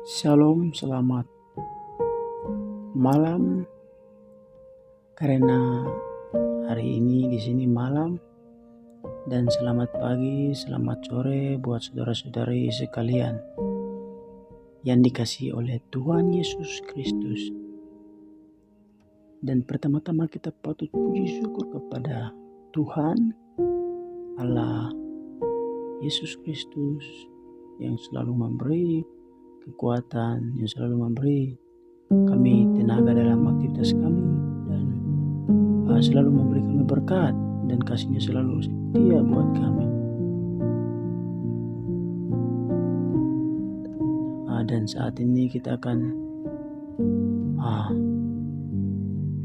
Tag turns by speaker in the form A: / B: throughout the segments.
A: Shalom, selamat malam. Karena hari ini di sini malam, dan selamat pagi, selamat sore buat saudara-saudari sekalian yang dikasihi oleh Tuhan Yesus Kristus. Dan pertama-tama kita patut puji syukur kepada Tuhan Allah Yesus Kristus yang selalu memberi kekuatan, yang selalu memberi kami tenaga dalam aktivitas kami, dan selalu memberi kami berkat, dan kasih-Nya selalu setia buat kami. Dan saat ini kita akan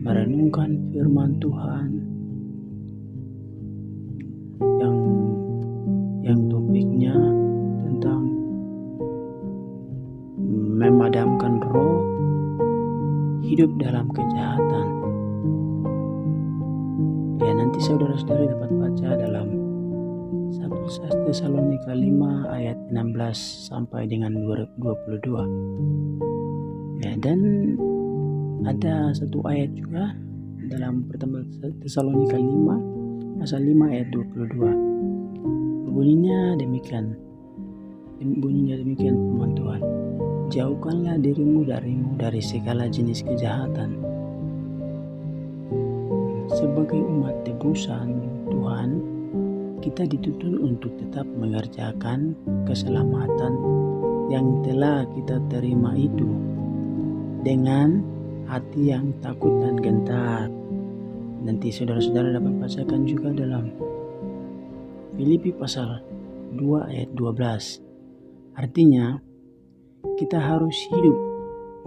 A: merenungkan firman Tuhan yang topiknya tentang memadamkan roh hidup dalam kejahatan. Ya, nanti saudara-saudari dapat baca dalam 1 Tesalonika 5 ayat 16 sampai dengan 22. Ya, dan ada satu ayat juga dalam pertama Tesalonika 5 pasal 5 ayat 22. Bunyinya demikian firman Tuhan. Jauhkanlah dirimu dari segala jenis kejahatan. Sebagai umat tebusan Tuhan, kita dituntut untuk tetap mengerjakan keselamatan yang telah kita terima itu dengan hati yang takut dan gentar. Nanti saudara-saudara dapat bacakan juga dalam Filipi pasal 2 ayat 12. Artinya, kita harus hidup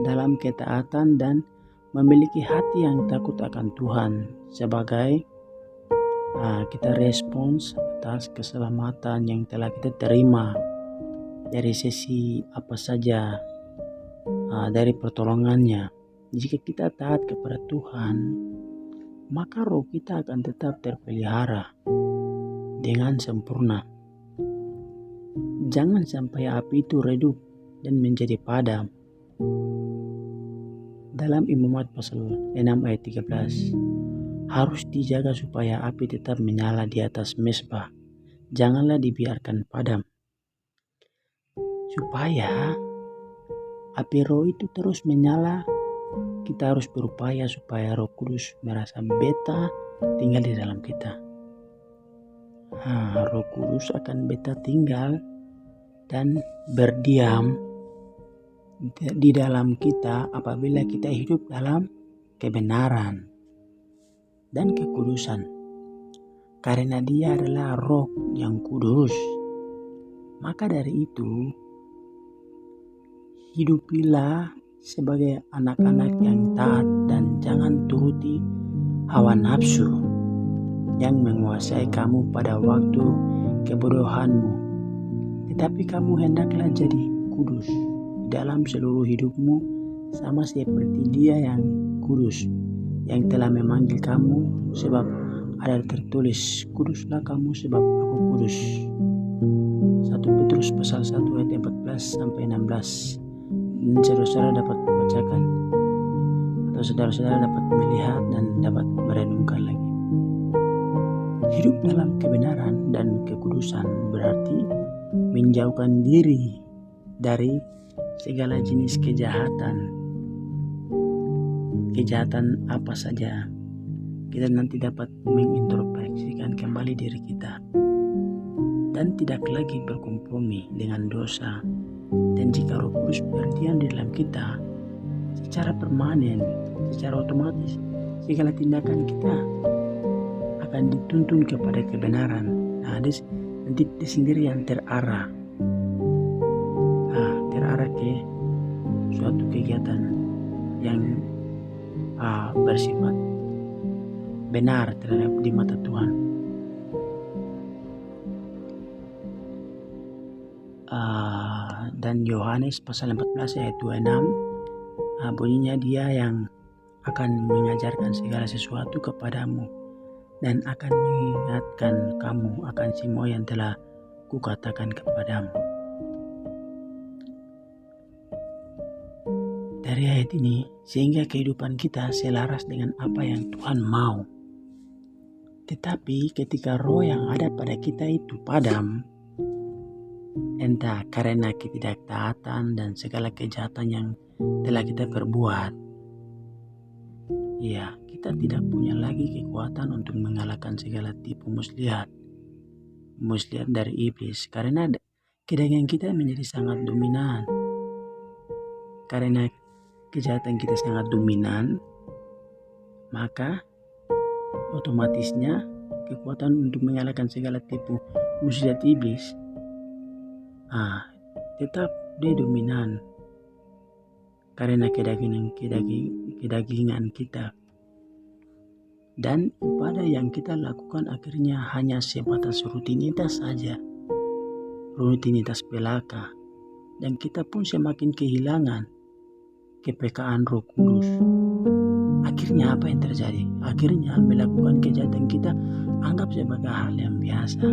A: dalam ketaatan dan memiliki hati yang takut akan Tuhan sebagai kita respons atas keselamatan yang telah kita terima dari sisi apa saja, dari pertolongannya. Jika kita taat kepada Tuhan, maka roh kita akan tetap terpelihara dengan sempurna. Jangan sampai api itu redup dan menjadi padam. Dalam Imamat pasal 6 ayat 13, harus dijaga supaya api tetap menyala di atas mezbah. Janganlah dibiarkan padam. Supaya api roh itu terus menyala, kita harus berupaya supaya Roh Kudus merasa betah tinggal di dalam kita. Roh Kudus akan betah tinggal dan berdiam di dalam kita apabila kita hidup dalam kebenaran dan kekudusan. Karena Dia adalah Roh yang kudus, maka dari itu hidupilah sebagai anak-anak yang taat dan jangan turuti hawa nafsu yang menguasai kamu pada waktu kebodohanmu. Tetapi kamu hendaklah jadi kudus dalam seluruh hidupmu, sama seperti Dia yang kudus, yang telah memanggil kamu, sebab ada tertulis, kuduslah kamu sebab aku kudus. 1 Petrus pasal 1 ayat 14 sampai 16. Saudara-saudara dapat membacakan, atau saudara-saudara dapat melihat dan dapat merenungkan lagi. Hidup dalam kebenaran dan kekudusan berarti menjauhkan diri dari segala jenis kejahatan. Kejahatan apa saja. Kita nanti dapat mengintrospeksikan kembali diri kita dan tidak lagi berkompromi dengan dosa. Dan jika Roh Kudus berdiam di dalam kita, secara permanen, secara otomatis, segala tindakan kita akan dituntun kepada kebenaran. Nanti sendiri yang terarah ke suatu kegiatan yang bersifat benar terhadap di mata Tuhan. Dan Yohanes pasal 14 ayat 26, bunyinya Dia yang akan mengajarkan segala sesuatu kepadamu dan akan mengingatkan kamu akan semua yang telah kukatakan kepadamu. dari ayat ini, sehingga kehidupan kita selaras dengan apa yang Tuhan mau. Tetapi ketika roh yang ada pada kita itu padam, entah karena ketidaktaatan dan segala kejahatan yang telah kita perbuat, ya kita tidak punya lagi kekuatan untuk mengalahkan segala tipu muslihat dari iblis, karena kedagingan kita menjadi sangat dominan. Karena kejahatan kita sangat dominan, maka otomatisnya kekuatan untuk mengalahkan segala tipu muslihat iblis tetap dia dominan, karena kedagingan kita. Dan ibadah yang kita lakukan akhirnya hanya sebatas rutinitas saja, rutinitas belaka, dan kita pun semakin kehilangan kepekaan Roh Kudus. Akhirnya apa yang terjadi? Akhirnya melakukan kejahatan kita anggap sebagai hal yang biasa.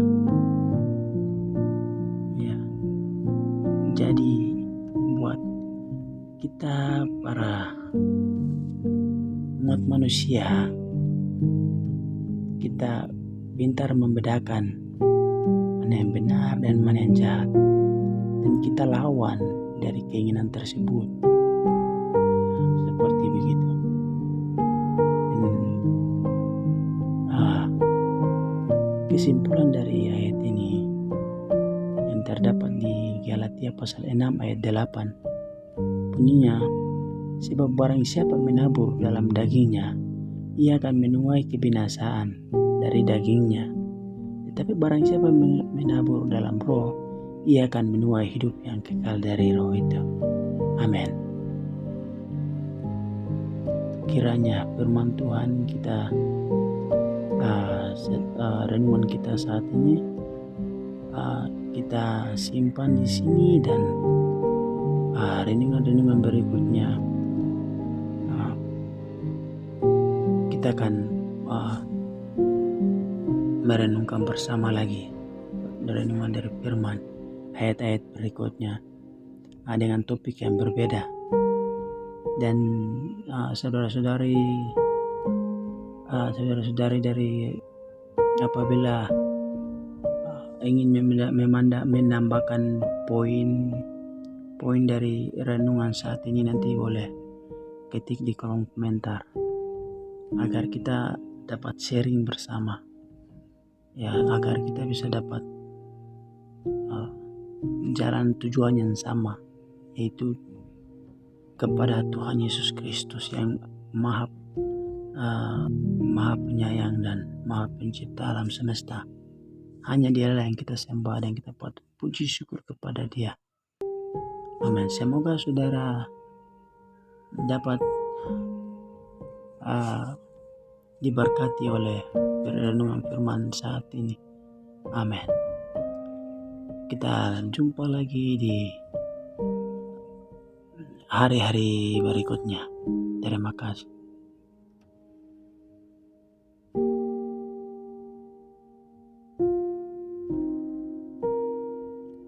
A: Ya. Jadi buat kita para umat manusia, kita pintar membedakan mana yang benar dan mana yang jahat, dan kita lawan dari keinginan tersebut. Seperti begitu. Kesimpulan dari ayat ini yang terdapat di Galatia pasal 6 ayat 8 bunyinya, sebab barang siapa menabur dalam dagingnya, ia akan menuai kebinasaan dari dagingnya. Tetapi barang siapa menabur dalam roh, ia akan menuai hidup yang kekal dari roh itu. Amin. Kiranya firman Tuhan kita, renungan kita saat ini, kita simpan di sini, dan renungan-renungan berikutnya kita akan merenungkan bersama lagi renungan dari firman ayat-ayat berikutnya dengan topik yang berbeda. Dan saudara-saudari dari apabila ingin menambahkan poin dari renungan saat ini, nanti boleh ketik di kolom komentar agar kita dapat sharing bersama, ya, agar kita bisa dapat jalan tujuan yang sama, yaitu kepada Tuhan Yesus Kristus yang maha penyayang dan maha pencipta alam semesta. Hanya Dialah yang kita sembah dan kita patut puji syukur kepada Dia. Amin. Semoga saudara dapat diberkati oleh renungan firman saat ini. Amin. Kita jumpa lagi di hari-hari berikutnya. Terima kasih.